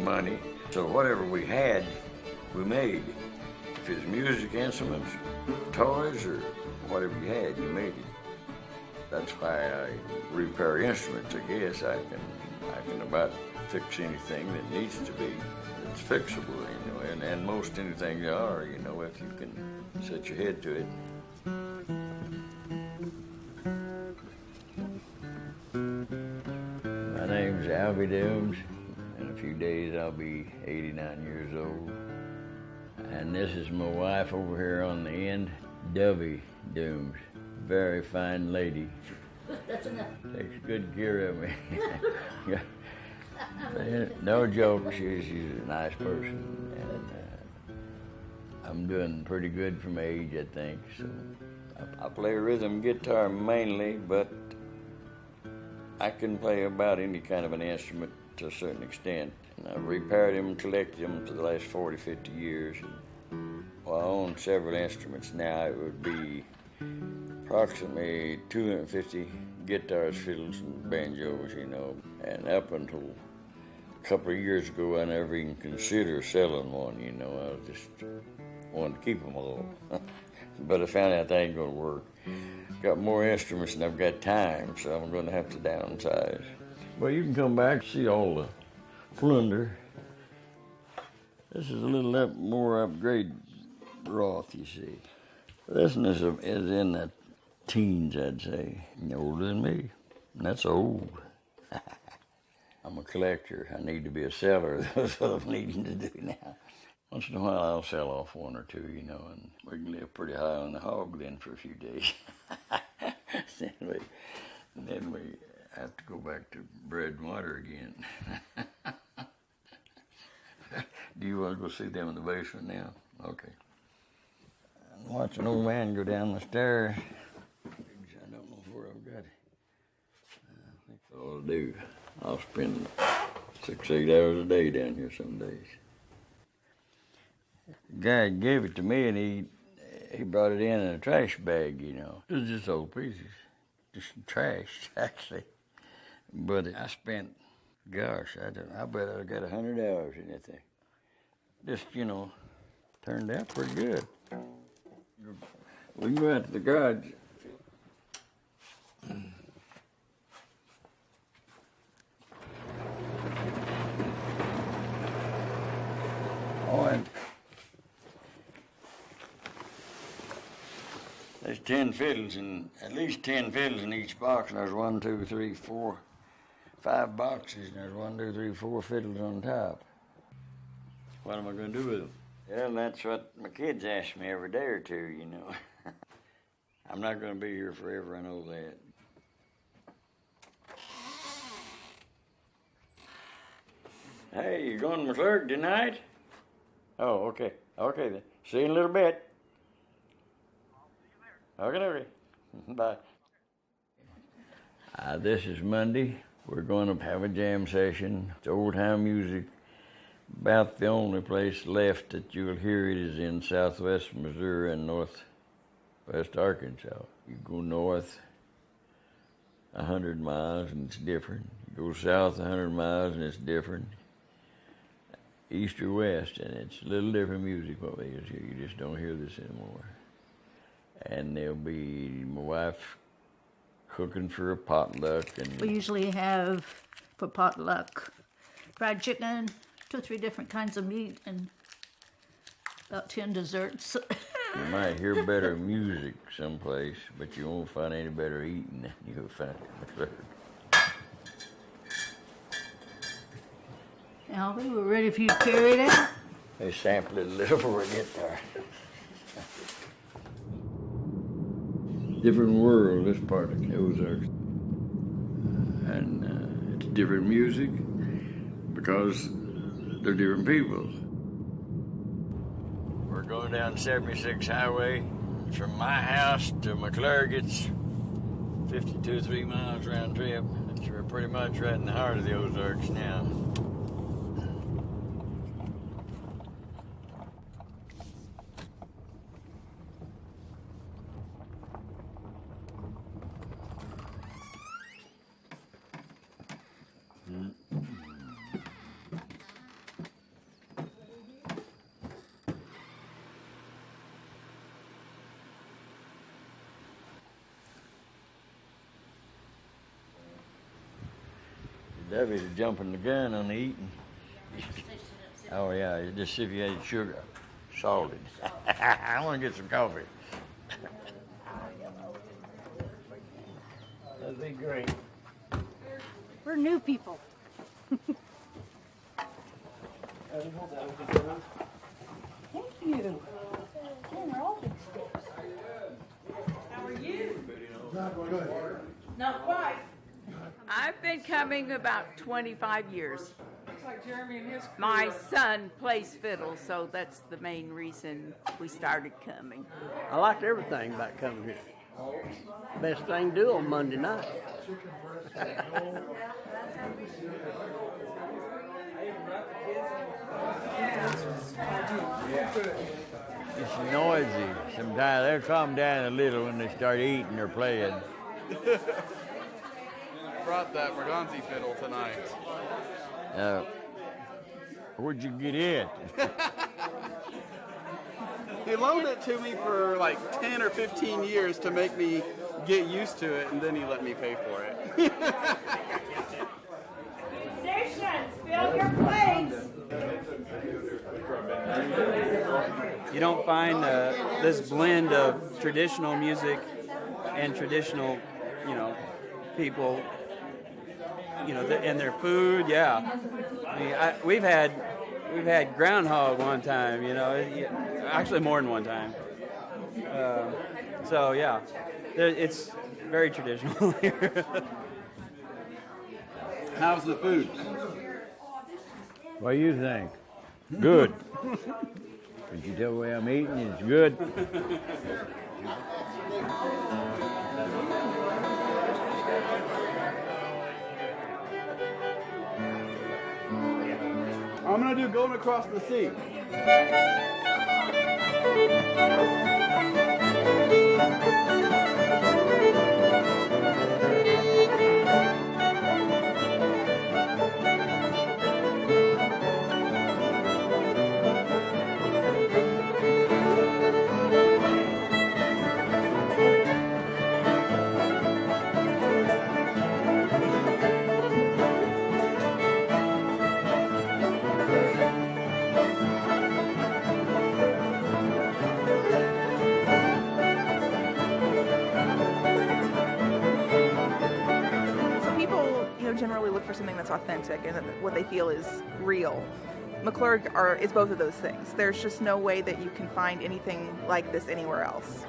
money. So whatever we had, we made. If it's music instruments, toys, or whatever you had, you made it. That's why I repair instruments. I guess I can about fix anything that needs to be. It's fixable, and most anything you are, if you can set your head to it. My name's Alvie. In a few days I'll be 89 years old. And this is my wife over here on the end, Dovey Dooms. Very fine lady. That's enough. Takes good care of me. No joke, she's a nice person. And I'm doing pretty good for my age, I think. So I play rhythm guitar mainly, but I can play about any kind of an instrument to a certain extent. And I've repaired them and collected them for the last 40, 50 years. Well, I own several instruments now. It would be approximately 250 guitars, fiddles, and banjos, And up until a couple of years ago, I never even considered selling one, I just wanted to keep them all. But I found out that ain't going to work. Got more instruments than I've got time, so I'm going to have to downsize. Well, you can come back and see all the plunder. This is a little more upgrade Roth, you see. This one is in the teens, I'd say. Older than me. And that's old. I'm a collector. I need to be a seller. That's what I'm needing to do now. Once in a while, I'll sell off one or two, and we can live pretty high on the hog then for a few days. then we have to go back to bread and water again. Do you want to go see them in the basement now? Okay. I'm watching an old man go down the stairs. I don't know where I've got it. I think that's all I'll do. I'll spend 6, 8 hours a day down here some days. The guy gave it to me, and he brought it in a trash bag, It was just old pieces. Just trash, actually. But I spent, gosh, I bet I got 100 hours in that thing. Just, turned out pretty good. We can go out to the garage. Oh, and there's 10 fiddles, and at least 10 fiddles in each box, and there's 1, 2, 3, 4, 5 boxes, and there's 1, 2, 3, 4 fiddles on top. What am I going to do with them? Well, that's what my kids ask me every day or two, I'm not going to be here forever, I know that. Hey, you going to McClurg tonight? Oh, okay. Okay, then. See you in a little bit. Okay. Bye. This is Monday. We're going to have a jam session. It's old-time music. About the only place left that you'll hear it is in southwest Missouri and northwest Arkansas. You go north 100 miles and it's different. You go south 100 miles and it's different. East or west, and it's a little different music what they use here. You just don't hear this anymore. And there'll be my wife cooking for a potluck. And We usually have, for potluck, fried chicken, 2 or 3 different kinds of meat, and about 10 desserts. You might hear better music someplace, but you won't find any better eating than you'll find in the McClurg. Alvie, we're ready for you to carry it out. They sample it a little before we get there. Different world, this part of the Ozarks. And it's different music because they're different people. We're going down 76 Highway. From my house to McClurg, it's 52-3 miles round trip. We're pretty much right in the heart of the Ozarks now. Debbie's jumping the gun on the eating. Oh yeah, just see if you had sugar, salted. I want to get some coffee. That'd be great. We're new people. Thank you. Man, they're all big steps. How are you? Not good. Not quite. I've been coming about 25 years. Looks like Jeremy and his crew My are- son plays fiddle, so that's the main reason we started coming. I liked everything about coming here. Best thing to do on Monday night. It's noisy. Sometimes they'll calm down a little when they start eating or playing. Brought that Merganzi fiddle tonight. Where'd you get it? He loaned it to me for like 10 or 15 years to make me get used to it, and then he let me pay for it. Musicians, fill your plates. You don't find this blend of traditional music and traditional, people, and their food. Yeah, I mean, we've had groundhog one time. Actually more than one time. So yeah, it's very traditional here. How's the food? What do you think? Good. Could you tell the way I'm eating? It's good. I'm gonna do Going Across the Sea. Generally look for something that's authentic and what they feel is real. McClurg is both of those things. There's just no way that you can find anything like this anywhere else.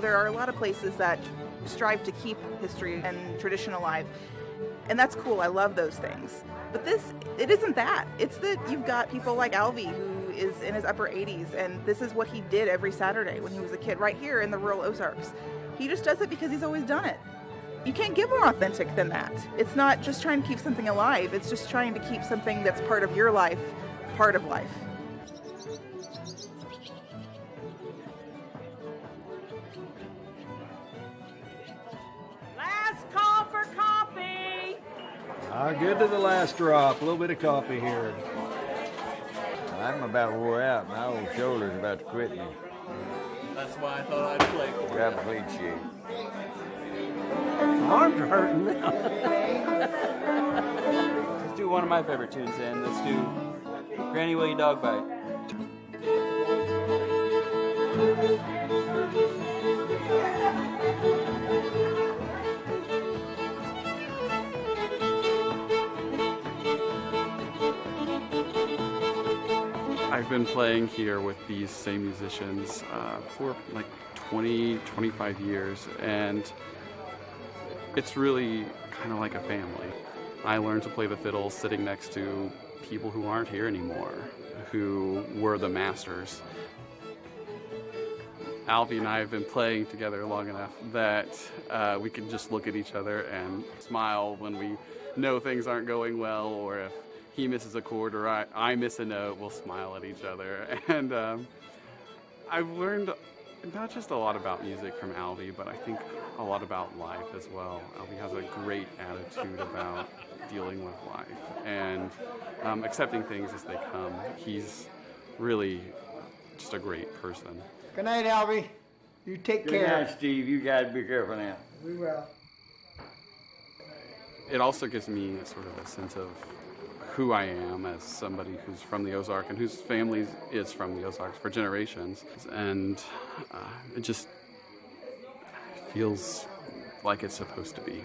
There are a lot of places that strive to keep history and tradition alive, and that's cool. I love those things. But it isn't that. It's that you've got people like Alvie, who is in his upper 80s, and this is what he did every Saturday when he was a kid, right here in the rural Ozarks. He just does it because he's always done it. You can't get more authentic than that. It's not just trying to keep something alive, it's just trying to keep something that's part of your life, part of life. Last call for coffee. Good to the last drop. A little bit of coffee here. I'm about wore out. My old shoulder's about to quit me. That's why I thought I'd play for Grab a clean sheet. My arms are hurting now. Let's do one of my favorite tunes then. Let's do Granny Will You Dog Bite. I've been playing here with these same musicians for like 20, 25 years, and it's really kind of like a family. I learned to play the fiddle sitting next to people who aren't here anymore, who were the masters. Alvie and I have been playing together long enough that we can just look at each other and smile when we know things aren't going well, or if he misses a chord or I miss a note, we'll smile at each other. And I've learned not just a lot about music from Alvie, but I think a lot about life as well. Alvie has a great attitude about dealing with life and accepting things as they come. He's really just a great person. Good night, Alvie. You take Good care. night, Steve. You guys be careful now. We will. It also gives me sort of a sense of who I am as somebody who's from the Ozarks and whose family is from the Ozarks for generations. And it just feels like it's supposed to be.